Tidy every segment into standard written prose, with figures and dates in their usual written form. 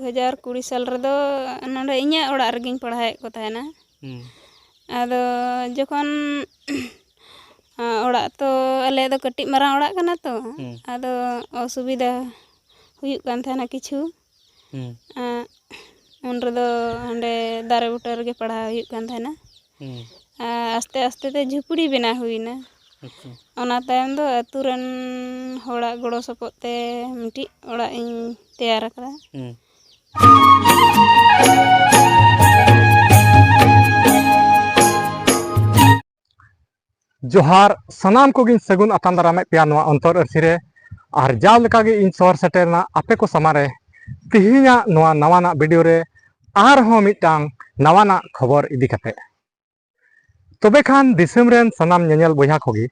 2020 साल रेदो नोंडे इᱧᱟ ओड़ा रेगिङ पढ़ाए को तहना आदो जखन ओड़ा तो अले दो कटिक मारा ओड़ा कना तो आदो असुविधा हुयुक कान तहना किछु उन रेदो हंडे दारे बुटा रेगे पढ़ा हुयुक कान तहना आस्ते आस्ते ते झुपड़ी बना हुईना ओना तायम दो अतुरन होड़ा गड़ो सपोते मिटी ओड़ा इन तैयार करा जोहार सनाम को गिन सगुन अतान दारामे पिया नोआ अंतर अर्सिरे और जाव लेका गे इन शहर सेटेरना आपे को समारे तिहिना नोआ नवाना वीडियो रे आर हो मिटांग नवाना खबर इदी कते तबे खान दिसम रेन सनाम नेनेल बोया खोगी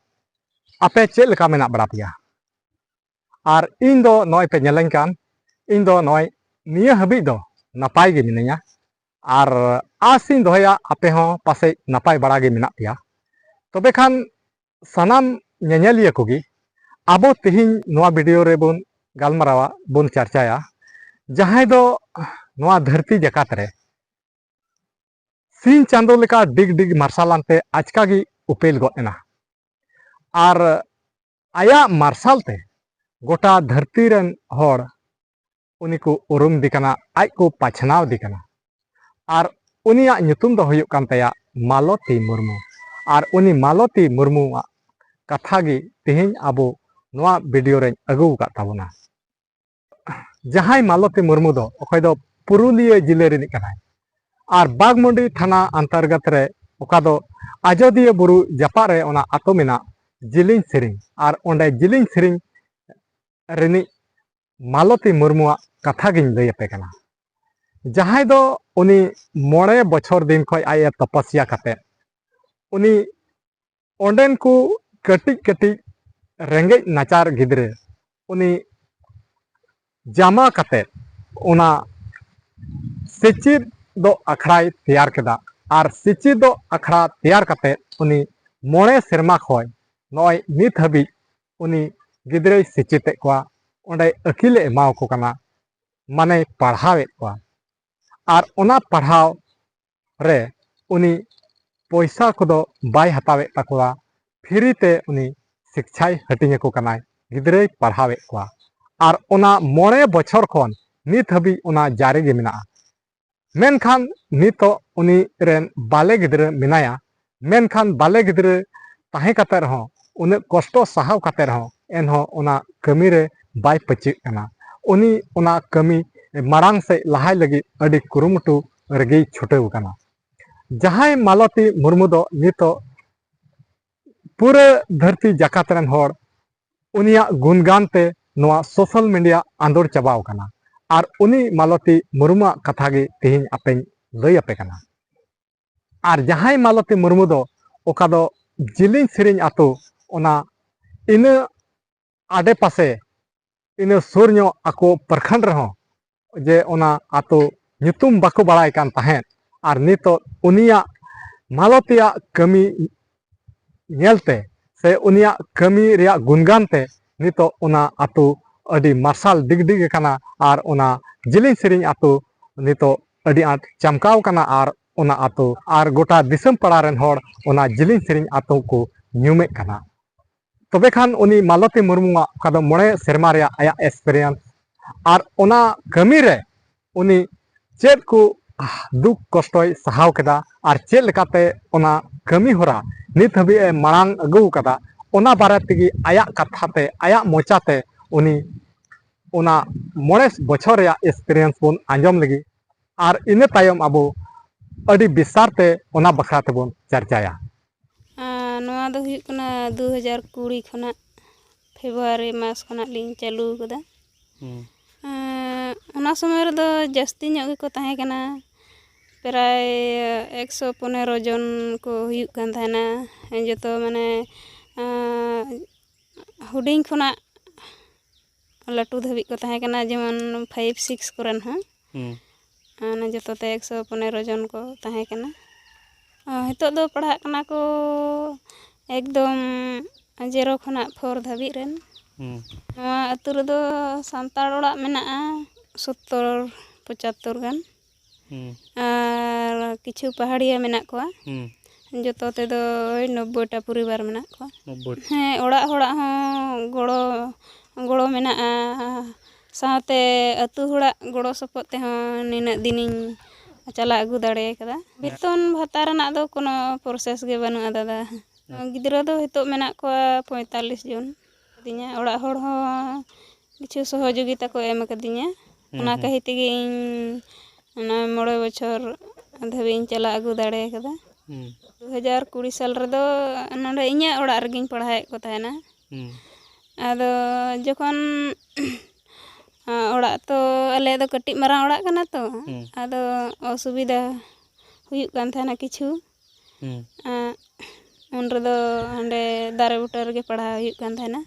आपे चेक लेका मेना बड़ा पिया और इन दो नोय पे नेलें कान इन दो नोय निया हबी दो नपाय गे मिनैया और आसिन दोया आपे हो पासे नपाय बड़ा गे मेना पिया तबे खान सनाम नेनेलिया कोगी आबो तिहिन नोआ वीडियो रे बोन गालमारावा बोन चर्चाया जहां दो नोआ धरती जकात रे सिंह चांदो लेका डिग डिग मार्शालानते आचका गी उपेल गोना और आया मार्शाल ते गोटा धरती रन होड़ उनी को उरुम दिकना आज को पछनाव दिकना और उनिया ᱧᱩᱛᱩᱢ दो हुयुक कान तया मालती मुर्मू और उनी मालती मुर्मू कथा गी तिहिन आबो नोआ वीडियो रे अगु का ताबोना जहां मालती मुर्मू दो अखय दो पुरुलिया जिले रे निकनाय और बागमुंडी थाना अंतर्गत रे ओका दो आजोदिया बुरु जापा रे ओना आतो मेना जिलिंग सिरिंग और ओंडे जिलिंग सिरिंग रेनी मालती मुर्मू कथा गिन लय पे कना जहां दो उनी 9 बछर दिन खय आय तपस्या कते उनी ओंडेन को कटिक कटिक रेंगे नाचार गिद्रे उनी जामा कते उना सेचिद दो अखड़ाय तैयार केदा और सेचिद दो अखड़ा तैयार कते उनी 9 सेरमा खय नय नित हबी उनी गिद्रे सेचिते कोआ ओंडे अकिले एमाव को कना माने पढ़ावे कोआ और ओना पढ़ाव रे उनी पैसा को बाय हतावे तकोआ फ्री ते उनी शिक्षाय हटिंग को कनाय गिद्रे पढ़ावे कोआ और ओना 9 बछर खन नित हबी ओना जारे गे मेना मेनखान नितो उनी रेन बाले गिद्रे मेनाया मेनखान बाले गिद्रे ताहे कते रहो उन कष्ट सहाव कते रहो एनहो ओना कमी रे बाय पचिक कना उनी ओना कमी मारांग से लहाय लगी अडी कुरुमुटु रेगे छुटेव कना जहां मालती मुर्मू दो नितो पूरे धरती जाकात रन होड़ उनिया गुणगान ते नोआ सोशल मीडिया आंदोड़ चाबाव कना और उनी मालती मुर्मू कथा गे तिहिन आपे लय आपे कना और जहां मालती मुर्मू दो ओका दो जिलिंग सिरिंग आतो ओना इन आडे पासे इन सुरño आको प्रखंड रहो जे ओना आतो ᱧᱩᱛᱩᱢ बाको बड़ाय कान ताहें और नितो उनिया मालतिया कमी नेलते से उनिया कमी रिया गुणगान ते नितो ओना आतो अडी मार्शल डिग डिग कना और ओना जिलिंग सिरिंग आतो नितो अडी आट चमकाव कना और ओना आतो और गोटा दिसम पड़ा रेन होड़ ओना जिलिंग सिरिंग आतो को ᱧᱩᱢᱮ कना तबे खान उनी मालती मुर्मू का दो 9 सेरमा रिया आया एक्सपीरियंस और ओना कमी रे उनी चेद को दुख कष्टय सहाव केदा और चेद लेकाते ओना कमी होरा नित हबी मांग अगु कदा ओना बारे तेगी आया कथाते आया मोचाते उनी ओना 9 बछर या एक्सपीरियंस बोन आंजम लगी और इने तायम आबो अडी विस्तारते ओना बखराते बोन चर्चाया नोआ दो हुयुक कना 2020 खना फेब्रुआरी मास खना लिंग चालू कदा ओना समय रे दो जस्ती ᱧᱚᱜ ᱜᱮᱠᱚ ᱛᱟᱦᱮᱸ ᱠᱟᱱᱟ प्राय 115 जन को हुयुक कान थाना जतो माने हुडिंग खना लाटू धाबी को तहें कना जेमन 5-6 करन ह ना जतो ते 115 जन को तहें कना हितो दो पढ़ा कना को एकदम 0 खना 4 धाबी रेन नोआ अतु रे दो सांताड़ ओड़ा मेना 70 75 गान ᱟᱨ ᱠᱤᱪᱷᱩ ᱯᱟᱦᱟᱲᱤᱭᱟᱹ ᱢᱮᱱᱟᱜ ᱠᱚᱣᱟ ᱡᱚᱛᱚ ᱛᱮᱫᱚ 90ᱴᱟ ᱯᱚᱨᱤᱵᱟᱨ ᱢᱮᱱᱟᱜ ᱠᱚᱣᱟ ᱦᱮᱸ ᱚᱲᱟᱜ ᱦᱚᱲᱟᱜ ᱦᱚᱸ ᱜᱚᱲᱚ ᱢᱮᱱᱟᱜᱼᱟ ᱥᱟᱶᱛᱮ ᱟᱹᱛᱩ ᱦᱚᱲᱟᱜ ᱜᱚᱲᱚ ᱥᱚᱯᱚᱦᱚᱫ ᱛᱮᱦᱚᱸ ᱱᱤᱱᱟᱹᱜ ᱫᱤᱱᱤᱧ ᱪᱟᱞᱟᱣ ᱟᱹᱜᱩ ᱫᱟᱲᱮ ᱠᱟᱫᱟ ᱵᱮᱛᱚᱱ ᱵᱷᱟᱛᱟ ᱨᱮᱱᱟᱜ ᱫᱚ ᱠᱳᱱᱳ ᱯᱨᱚᱥᱮᱥ ᱜᱮ ᱵᱟᱹᱱᱩᱜᱼᱟ ᱫᱟᱫᱟ ᱜᱤᱫᱽᱨᱟᱹ ᱫᱚ ᱱᱤᱛᱚᱜ ᱢᱮᱱᱟᱜ ᱠᱚᱣᱟ 45 ᱡᱚᱱ ᱫᱤᱧᱟ ᱚᱲᱟᱜ ᱦᱚᱲ ᱦᱚᱸ ᱠᱤᱪᱷᱩ ᱥᱚᱦᱚᱡᱳᱜᱤᱛᱟ ᱠᱚ ᱮᱢ ᱟᱠᱟᱫᱤᱧᱟ ᱚᱱᱟ ᱠᱷᱟᱹᱛᱤᱨ ᱛᱮᱜᱮ ᱤᱧ ᱚᱱᱟ 9 ᱵᱚᱪᱷᱚᱨ ᱫᱷᱟᱹᱵᱤᱡ ᱤᱧ ᱪᱟᱞᱟᱣ ᱟᱹᱜᱩ ᱫᱟᱲᱮ ᱠᱟᱫᱟ 2020 ᱥᱟᱞ ᱨᱮᱫᱚ ᱱᱚᱰᱮ ᱤᱧᱟᱹᱜ ᱚᱲᱟᱜ ᱨᱮᱜᱮᱧ ᱯᱟᱲᱦᱟᱣᱮᱫ ᱠᱚ ᱛᱟᱦᱮᱱᱟ ᱟᱫᱚ ᱡᱚᱠᱷᱚᱱ ᱚᱲᱟᱜ ᱛᱚ ᱟᱞᱮᱭᱟᱜ ᱫᱚ ᱠᱟᱹᱴᱤᱡ ᱢᱟᱨᱟᱝ ᱚᱲᱟᱜ ᱠᱟᱱᱟ ᱛᱚ ᱟᱫᱚ ᱚᱥᱩᱵᱤᱫᱟ ᱦᱩᱭᱩᱜ ᱠᱟᱱ ᱛᱟᱦᱮᱱᱟ ᱠᱤᱪᱷᱩ ᱩᱱ ᱨᱮᱫᱚ ᱦᱟᱸᱰᱮ ᱫᱟᱨᱮ ᱵᱩᱴᱟᱹ ᱨᱮᱜᱮ ᱯᱟᱲᱦᱟᱣ ᱦᱩᱭᱩᱜ ᱠᱟᱱ ᱛᱟᱦᱮᱱᱟ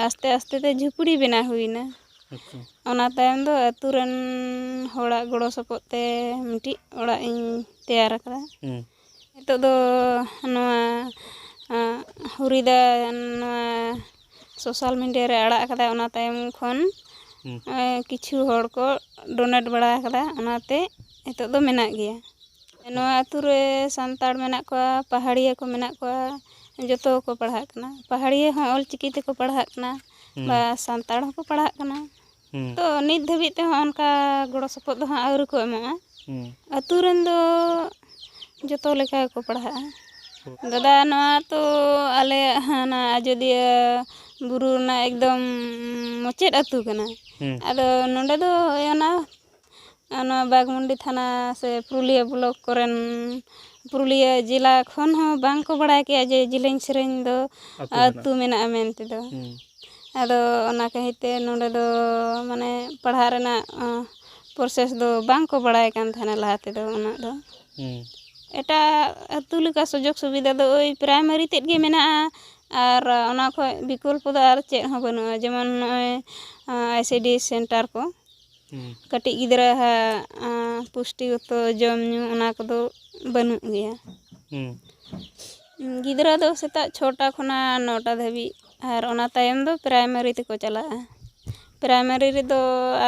ᱟᱥᱛᱮ ᱟᱥᱛᱮ ᱛᱮ ᱡᱷᱩᱯᱲᱤ ᱵᱮᱱᱟᱣ ᱦᱩᱭᱱᱟ ᱚᱱᱟ ᱛᱟᱭᱚᱢ ᱫᱚ ᱟᱹᱛᱩ ᱨᱮᱱ ᱦᱚᱲᱟᱜ ᱜᱚᱲᱚ ᱥᱚᱯᱚᱦᱚᱫ ᱛᱮ ᱢᱤᱫᱴᱤᱡ ᱚᱲᱟᱜ ᱤᱧ ᱛᱮᱭᱟᱨ ᱟᱠᱟᱫᱟ ᱱᱤᱛᱚᱜ ᱫᱚ ᱱᱚᱣᱟ ᱦᱩᱨᱤᱫᱟ ᱱᱚᱣᱟ ᱥᱳᱥᱟᱞ ᱢᱤᱰᱤᱭᱟ ᱨᱮ ᱟᱲᱟᱜ ᱟᱠᱟᱫᱟ ᱚᱱᱟ ᱛᱟᱭᱚᱢ ᱠᱷᱚᱱ ᱠᱤᱪᱷᱩ ᱦᱚᱲ ᱠᱚ ᱰᱳᱱᱮᱴ ᱵᱟᱲᱟ ᱟᱠᱟᱫᱟ ᱚᱱᱟᱛᱮ ᱱᱤᱛᱚᱜ ᱫᱚ ᱢᱮᱱᱟᱜ ᱜᱮᱭᱟ ᱱᱚᱣᱟ ᱟᱹᱛᱩ ᱨᱮ ᱥᱟᱱᱛᱟᱲ ᱢᱮᱱᱟᱜ ᱠᱚᱣᱟ ᱯᱟᱦᱟᱲᱤᱭᱟᱹ ᱠᱚ ᱢᱮᱱᱟᱜ ᱠᱚᱣᱟ ᱡᱚᱛᱚ ᱠᱚ ᱯᱟᱲᱦᱟᱜ ᱠᱟᱱᱟ ᱯᱟᱦᱟᱲᱤᱭᱟᱹ ᱦᱚᱸ ᱚᱞᱪᱤᱠᱤ ᱛᱮᱠᱚ ᱯᱟᱲᱦᱟᱜ ᱠᱟᱱᱟ ᱵᱟ ᱥᱟᱱᱛᱟᱲ ᱦᱚᱸᱠᱚ ᱯᱟᱲᱦᱟᱜ ᱠᱟᱱᱟ ᱛᱚ ᱱᱤᱛ ᱫᱷᱟᱹᱵᱤᱡ ᱛᱮᱦᱚᱸ ᱚᱱᱠᱟ ᱜᱚᱲᱚ ᱥᱚᱯᱚᱦᱚᱫ ᱫᱚ ᱦᱟᱸᱜ ᱟᱹᱣᱨᱤ ᱠᱚ ᱮᱢᱚᱜᱼᱟ ᱟᱹᱛᱩ ᱨᱮᱱ ᱫᱚ ᱡᱚᱛᱚ ᱞᱮᱠᱟ ᱜᱮᱠᱚ ᱯᱟᱲᱦᱟᱜᱼᱟ ᱫᱟᱫᱟ ᱱᱚᱣᱟ ᱛᱚ ᱟᱞᱮᱭᱟᱜ ᱦᱟᱱᱟ ᱟᱡᱳᱫᱤᱭᱟᱹ ᱵᱩᱨᱩ ᱨᱮᱱᱟᱜ ᱮᱠᱫᱚᱢ ᱢᱩᱪᱟᱹᱫ ᱟᱹᱛᱩ ᱠᱟᱱᱟ ᱟᱫᱚ ᱱᱚᱰᱮ ᱫᱚ ᱚᱱᱟ ᱵᱟᱜᱽᱢᱩᱱᱰᱤ ᱛᱷᱟᱱᱟ ᱥᱮ ᱯᱩᱨᱩᱞᱤᱭᱟᱹ ᱵᱞᱚᱠ ᱠᱚᱨᱮᱱ ᱯᱩᱨᱩᱞᱤᱭᱟᱹ ᱡᱮᱞᱟ ᱠᱷᱚᱱ ᱦᱚᱸ ᱵᱟᱝᱠᱚ ᱵᱟᱲᱟᱭ ᱠᱮᱭᱟ ᱡᱮ ᱡᱮᱞᱮᱧ ᱥᱮᱨᱮᱧ ᱫᱚ ᱟᱹᱛᱩ ᱢᱮᱱᱟᱜᱼᱟ ᱢᱮᱱᱛᱮᱫᱚ ᱟᱫᱚ ᱚᱱᱟ ᱠᱷᱟᱹᱛᱤᱨ ᱛᱮ ᱱᱚᱰᱮ ᱫᱚ ᱢᱟᱱᱮ ᱯᱟᱲᱦᱟᱜ ᱨᱮᱱᱟᱜ ᱯᱨᱚᱥᱮᱥ ᱫᱚ ᱵᱟᱝᱠᱚ ᱵᱟᱲᱟᱭ ᱠᱟᱱ ᱛᱟᱦᱮᱱᱟ ᱞᱟᱦᱟ ᱛᱮᱫᱚ ᱩᱱᱟᱹᱜ ᱫᱚ ᱮᱴᱟᱜ ᱟᱹᱛᱩ ᱞᱮᱠᱟ ᱥᱩᱡᱳᱜᱽ ᱥᱩᱵᱤᱫᱷᱟ ᱫᱚ ᱳᱭ ᱯᱨᱟᱭᱢᱟᱨᱤ ᱛᱮᱫ ᱜᱮ ᱢᱮᱱᱟᱜᱼᱟ ᱟᱨ ᱚᱱᱟ ᱠᱷᱚᱡ ᱵᱤᱠᱚᱞᱯᱚ ᱫᱚ ᱟᱨ ᱪᱮᱫ ᱦᱚᱸ ᱵᱟᱹᱱᱩᱜᱼᱟ ᱡᱮᱢᱚᱱ ᱱᱚᱜᱼᱚᱭ ICD ᱥᱮᱱᱴᱟᱨ ᱠᱚ ᱠᱟᱹᱴᱤᱡ ᱜᱤᱫᱽᱨᱟᱹ ᱯᱩᱥᱴᱤᱜᱚᱛᱚ ᱡᱚᱢ ᱧᱩ ᱚᱱᱟ ᱠᱚᱫᱚ ᱵᱟᱹᱱᱩᱜ ᱜᱮᱭᱟ ᱜᱤᱫᱽᱨᱟᱹ ᱫᱚ ᱥᱮᱛᱟᱜ 6ᱴᱟ ᱠᱷᱚᱱᱟᱜ 9ᱴᱟ ᱫᱷᱟᱹᱵᱤᱡ ᱟᱨ ᱚᱱᱟ ᱛᱟᱭᱚᱢ ᱫᱚ ᱯᱨᱟᱭᱢᱟᱨᱤ ᱛᱮᱠᱚ ᱪᱟᱞᱟᱜᱼᱟ ᱯᱨᱟᱭᱢᱟᱨᱤ ᱨᱮᱫᱚ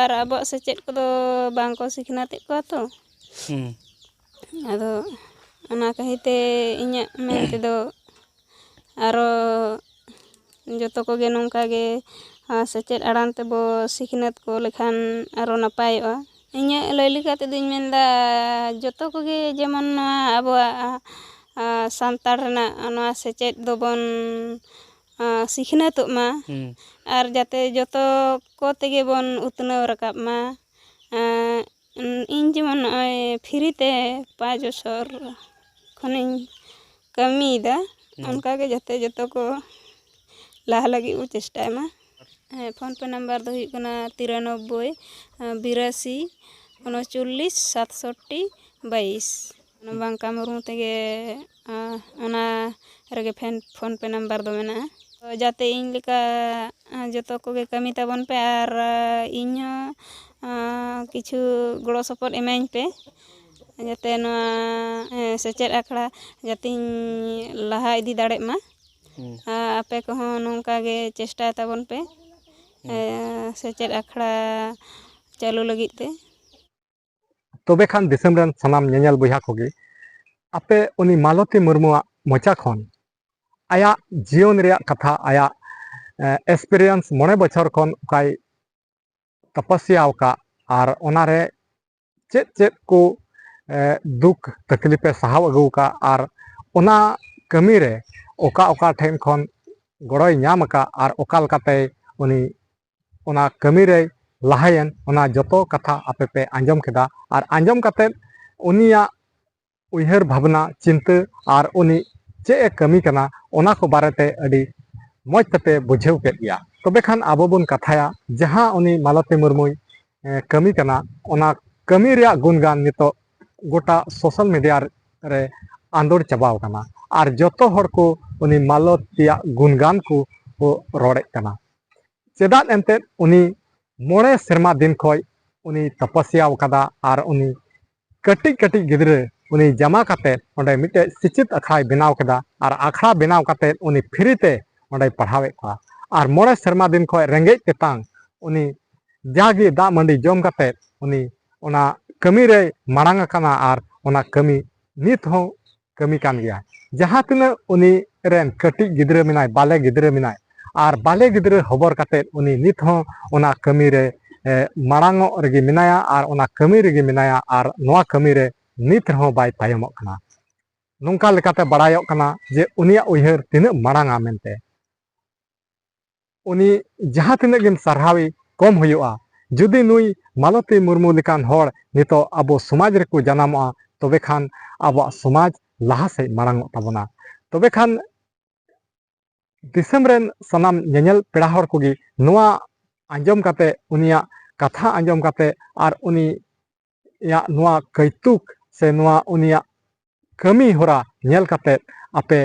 ᱟᱨ ᱟᱵᱚᱣᱟᱜ ᱥᱮᱪᱮᱫ ᱠᱚᱫᱚ ᱵᱟᱝᱠᱚ ᱥᱤᱠᱷᱱᱟᱹᱛᱮᱫ ᱠᱚᱣᱟ ᱛᱚ ᱟᱫᱚ ᱚᱱᱟ ᱠᱷᱟᱹᱛᱤᱨ ᱛᱮ ᱤᱧᱟᱹᱜ ᱢᱮᱱ ᱛᱮᱫᱚ ᱟᱨᱚ ᱡᱚᱛᱚ ᱠᱚᱜᱮ ᱱᱚᱝᱠᱟᱜᱮ ᱥᱮᱪᱮᱫ ᱟᱲᱟᱝ ᱛᱮᱵᱚ ᱥᱤᱠᱷᱱᱟᱹᱛ ᱠᱚ ᱞᱮᱠᱷᱟᱱ ᱟᱨᱚ ᱱᱟᱯᱟᱭᱚᱜᱼᱟ ᱤᱧᱟᱹᱜ ᱞᱟᱹᱭ ᱞᱮᱠᱟ ᱛᱮᱫᱚᱧ ᱢᱮᱱᱫᱟ ᱡᱚᱛᱚ ᱠᱚᱜᱮ ᱡᱮᱢᱚᱱ ᱱᱚᱣᱟ ᱟᱵᱚᱣᱟᱜ ᱥᱟᱱᱛᱟᱲ ᱨᱮᱱᱟᱜ ᱱᱚᱣᱟ ᱥᱮᱪᱮᱫ ᱫᱚᱵᱚᱱ ᱥᱤᱠᱷᱱᱟᱹᱛᱚᱜ ᱢᱟ ᱟᱨ ᱡᱟᱛᱮ ᱡᱚᱛᱚ ᱠᱚ ᱛᱮᱜᱮ ᱵᱚᱱ ᱩᱛᱱᱟᱹᱣ ᱨᱟᱠᱟᱵ ᱢᱟ ᱤᱧ ᱡᱮᱢᱚᱱ ᱱᱚᱜᱼᱚᱭ ᱯᱷᱨᱤᱛᱮ 5 ᱵᱚᱪᱷᱚᱨ ᱠᱷᱚᱱᱤᱧ ᱠᱟᱹᱢᱤᱭᱮᱫᱟ ᱚᱱᱠᱟᱜᱮ ᱡᱟᱛᱮ ᱡᱚᱛᱚ ᱠᱚ ᱞᱟᱦᱟ ᱞᱟᱹᱜᱤᱫ ᱵᱚ ᱪᱮᱥᱴᱟᱭ ᱢᱟ ᱯᱷᱳᱱ ᱯᱮ ᱱᱟᱢᱵᱟᱨ ᱫᱚ ᱦᱩᱭᱩᱜ ᱠᱟᱱᱟ 93 82 39 67 22 ᱵᱟᱝᱠᱟ ᱢᱩᱨᱢᱩ ᱛᱮᱜᱮ ᱚᱱᱟ ᱨᱮᱜᱮ ᱯᱷᱳᱱ ᱯᱮ ᱱᱟᱢᱵᱟᱨ ᱫᱚ ᱢᱮᱱᱟᱜᱼᱟ ᱡᱟᱛᱮ ᱤᱧ ᱞᱮᱠᱟ ᱡᱚᱛᱚ ᱠᱚᱜᱮ ᱠᱟᱹᱢᱤ ᱛᱟᱵᱚᱱ ᱯᱮ ᱟᱨ ᱤᱧᱦᱚᱸ ᱠᱤᱪᱷᱩ ᱜᱚᱲᱚ ᱥᱚᱯᱚᱦᱚᱫ ᱤᱢᱟᱹᱧ ᱯᱮ ᱡᱟᱛᱮ ᱱᱚᱣᱟ ᱥᱮᱪᱮᱫ ᱟᱠᱷᱲᱟ ᱡᱟᱛᱮᱧ ᱞᱟᱦᱟ ᱤᱫᱤ ᱫᱟᱲᱮᱜ ᱢᱟ ᱟᱯᱮ ᱠᱚᱦᱚᱸ ᱱᱚᱝᱠᱟᱜᱮ ᱪᱮᱥᱴᱟᱭ ᱛᱟᱵᱚᱱ ᱯᱮ ᱥᱮᱪᱮᱫ ᱟᱠᱷᱲᱟ ᱪᱟᱹᱞᱩ ᱞᱟᱹᱜᱤᱫ ᱛᱮ ᱛᱚᱵᱮ ᱠᱷᱟᱱ ᱫᱤᱥᱚᱢ ᱨᱮᱱ ᱥᱟᱱᱟᱢ ᱧᱮᱧᱮᱞ ᱵᱚᱭᱦᱟ ᱠᱚᱜᱮ ᱟᱯᱮ ᱩᱱᱤ ᱢᱟᱞᱚᱛᱤ ᱢᱩᱨᱢᱩᱣᱟᱜ ᱢᱚᱪᱟ ᱠᱷᱚᱱ ᱟᱭᱟᱜ ᱡᱤᱭᱚᱱ ᱨᱮᱭᱟᱜ ᱠᱟᱛᱷᱟ ᱟᱭᱟᱜ ᱮᱠᱥᱯᱮᱨᱤᱭᱮন্স 9 ᱵᱚᱪᱷᱚᱨ ᱠᱷᱚᱱ ᱚᱠᱟᱭ ᱛᱚᱯᱚᱥᱭᱟ ᱟᱠᱟᱫ ᱟᱨ ᱚᱱᱟᱨᱮ ᱪᱮᱫ ᱪᱮᱫ ᱠᱚ ᱫᱩᱠ ᱛᱟᱠᱞᱤᱯᱮ ᱥᱟᱦᱟᱣ ᱟᱹᱜᱩ ᱟᱠᱟᱫ ᱟᱨ ᱚᱱᱟ ᱠᱟᱹᱢᱤᱨᱮ ᱚᱠᱟ ᱴᱷᱮᱱ ᱠᱷᱚᱱ ᱜᱚᱲᱚᱭ ᱧᱟᱢ ᱟᱠᱟᱫ ᱟᱨ ᱚᱠᱟ ᱞᱮᱠᱟᱛᱮ ᱩᱱᱤ ᱚᱱᱟ ᱠᱟᱹᱢᱤᱨᱮ ᱞᱟᱦᱟᱭᱮᱱ ᱚᱱᱟ ᱡᱚᱛᱚ ᱠᱟᱛᱷᱟ ᱟᱯᱮ ᱯᱮ ᱟᱸᱡᱚᱢ ᱠᱮᱫᱟ ᱟᱨ ᱟᱸᱡᱚᱢ ᱠᱟᱛᱮᱫ ᱩᱱᱤᱭᱟᱜ ᱩᱭᱦᱟᱹᱨ ᱵᱷᱟᱵᱽᱱᱟ ᱪᱤᱱᱛᱟᱹ ᱟᱨ ᱩᱱᱤ ᱪᱮᱫ ᱮ ᱠᱟᱹᱢᱤ ᱠᱟᱱᱟ ᱚᱱᱟ ᱠᱚ ᱵᱟᱨᱮᱛᱮ ᱟᱹᱰᱤ ᱢᱚᱡᱽ ᱛᱮᱯᱮ ᱵᱩᱡᱷᱟᱹᱣ ᱠᱮᱫ ᱜᱮᱭᱟ ᱛᱚᱵᱮ ᱠᱷᱟᱱ ᱟᱵᱚ ᱵᱚᱱ ᱠᱟᱛᱷᱟᱭᱟ ᱡᱟᱦᱟᱸ ᱩᱱᱤ ᱢᱟᱞᱚᱛᱤ ᱢᱩᱨᱢᱩᱭ ᱠᱟᱹᱢᱤ ᱠᱟᱱᱟ ᱚᱱᱟ ᱠᱟᱹᱢᱤ ᱨᱮᱭᱟᱜ ᱜᱩᱱᱜᱟᱱ ᱱᱤᱛᱚᱜ ᱜᱚᱴᱟ ᱥᱳᱥᱟᱞ ᱢᱤᱰᱤᱭᱟ ᱨᱮ ᱟᱸᱫᱳᱲ ᱪᱟᱵᱟᱣ ᱟᱠᱟᱱᱟ ᱟᱨ ᱡᱚᱛᱚ ᱦᱚᱲ ᱠᱚ ᱩᱱᱤ ᱢᱟᱞᱚᱛᱤᱭᱟᱜ ᱜᱩᱱᱜᱟᱱ ᱠᱚ ᱨᱚᱲᱮᱫ ᱠᱟᱱᱟ ᱪᱮᱫᱟᱜ ᱮᱱᱛᱮᱫ ᱩᱱᱤ 9 ᱥᱮᱨᱢᱟ ᱫᱤᱱ ᱠᱷᱚᱡ ᱩᱱᱤ ᱛᱚᱯᱚᱥᱭᱟ ᱟᱠᱟᱫᱟ ᱟᱨ ᱩᱱᱤ ᱠᱟᱹᱴᱤᱡ ᱠᱟᱹᱴᱤᱡ ᱜᱤᱫᱽᱨᱟᱹ ᱩᱱᱤ ᱡᱟᱢᱟ ᱠᱟᱛᱮᱫ ᱚᱸᱰᱮ ᱢᱤᱫᱴᱮᱡ ᱥᱮᱪᱮᱫ ᱟᱠᱷᱲᱟᱭ ᱵᱮᱱᱟᱣ ᱠᱮᱫᱟ ᱟᱨ ᱟᱠᱷᱲᱟ ᱵᱮᱱᱟᱣ ᱠᱟᱛᱮᱫ ᱩᱱி ᱯᱷᱨᱤᱛᱮ ᱚᱸᱰᱮᱭ ᱯᱟᱲᱦᱟᱣᱮᱫ ᱠᱚᱣᱟ ᱟᱨ 9 ᱥᱮᱨᱢᱟ ᱫᱤᱱ ᱠᱷᱚᱡ ᱨᱮᱸᱜᱮᱡ ᱛᱮᱛᱟᱝ ᱩᱱᱤ जागे दाग मंडी जम कते उनी ओना कमी रे मारांग अकाना आर ओना कमी नित हो कमी कान गया जहाँ तिना उनी रेन कटी गिद्रे मिनाय बाले गिद्रे मिनाय आर बाले गिद्रे हबर कते उनी नित हो ओना कमी रे मारांग रेगे मिनाया आर ओना कमी रेगे मिनाया आर नोआ कमी रे नित हो बाय तायमक कना नोंका लेकाते बड़ायोक कना जे उनिया उयहर तिना मारांगा मेनते उनी जहाँ तिना गेम सरहावी कम हुआ जुदी नुई मालती मुर्मू लेकान हर नितो अब समाज रेको जनामोआ तबे खान अब समाज लहा से मारांग ताबोना तबे खान दिसम रेन सनाम नेनेल पेड़ा हर कोगी नोआ आंजम काते उनिया कथा आंजम काते आर उनी या नोआ कैतुक से नोआ उनिया कमी होरा नेल काते आपे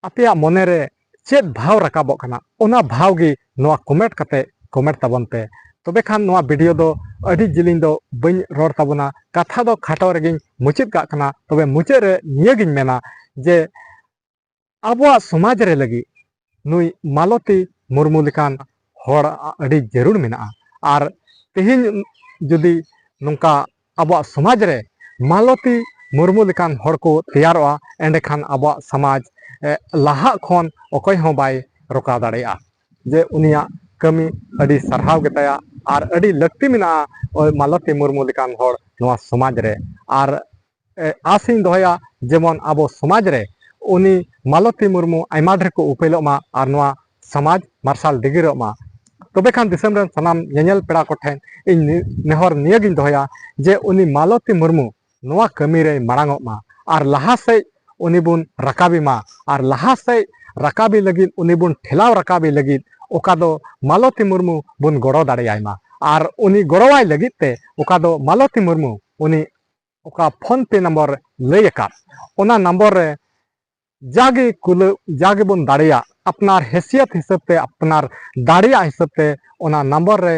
आपे मोनेरे चेद भाव रकाबो कना ओना भाव गी नोआ कमेंट काते कमेंट ताबन पे तबे खान नोआ वीडियो दो अडी जिलिंग दो बइन रोड ताबना कथा दो खाटो रेगिन मुचित का कना तबे मुचित रे नियगिन मेना जे आबोआ समाज रे लगी नुई मालती मुर्मू लेकान हर अडी जरूर मेना आर तेहिन जुदी नुंका आबोआ समाज रे मालती मुर्मू लेकान हर को तैयारोआ एंडे खान आबोआ समाज लहा खन अकय हो बाय रोका दाड़ेया जे उनिया कमी अडी सरहाव गेताया आर अडी लक्ति मेना मालती मुर्मू लेकान हर नोआ समाज रे आर आसिन दोया जेमन आबो समाज रे उनी मालती मुर्मू आयमा ढेर को उपेलोग मा आर नोआ समाज मार्शल डिगिरोग मा तबे खान दिसम रेन सनाम नेनेल पेड़ा को ठेन इन नेहर नियगिन दोया जे उनी मालती मुर्मू नोआ कमी रे मारांगोग मा आर लहा से उनी बुन रकाबी मा आर लहा से रकाबी लगिन उनी बुन ठेलाव रकाबी लगिन ओका दो मालती मुर्मू बुन गड़ो दाड़ेयाय मा आर उनी गड़ोवाय लगित ते ओका दो मालती मुर्मू उनी ओका फोन पे नंबर लय का ओना नंबर रे जागे कुल जागे बुन दाड़ेया अपनार हैसियत हिसाब ते अपनार दाड़ेया हिसाब ते ओना नंबर रे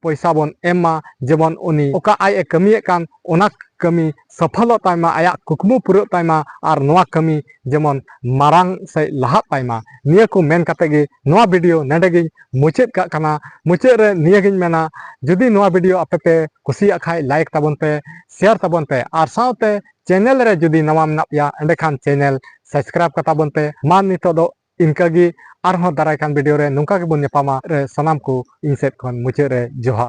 पैसा बन एमा जेमन उनी ओका आय कमी कान ओना कमी सफल तायमा आया कुकमु पुरो तायमा आर नोआ कमी जेमन मारांग से लहा तायमा निया को मेन काते गे नोआ वीडियो नेडे गे मुचेत का कना मुचेत रे निया गे मेना जुदी नोआ वीडियो आपे पे कुसिया खाय लाइक ताबन पे शेयर ताबन पे आर साउते चैनल रे जुदी नवा मेना या एंडे खान चैनल सब्सक्राइब कताबन पे मान नितो दो इनका गी आर हो दाराय खान वीडियो रे नुका के बन नेपामा रे सनाम को इन सेट खन मुचेत रे जोहार।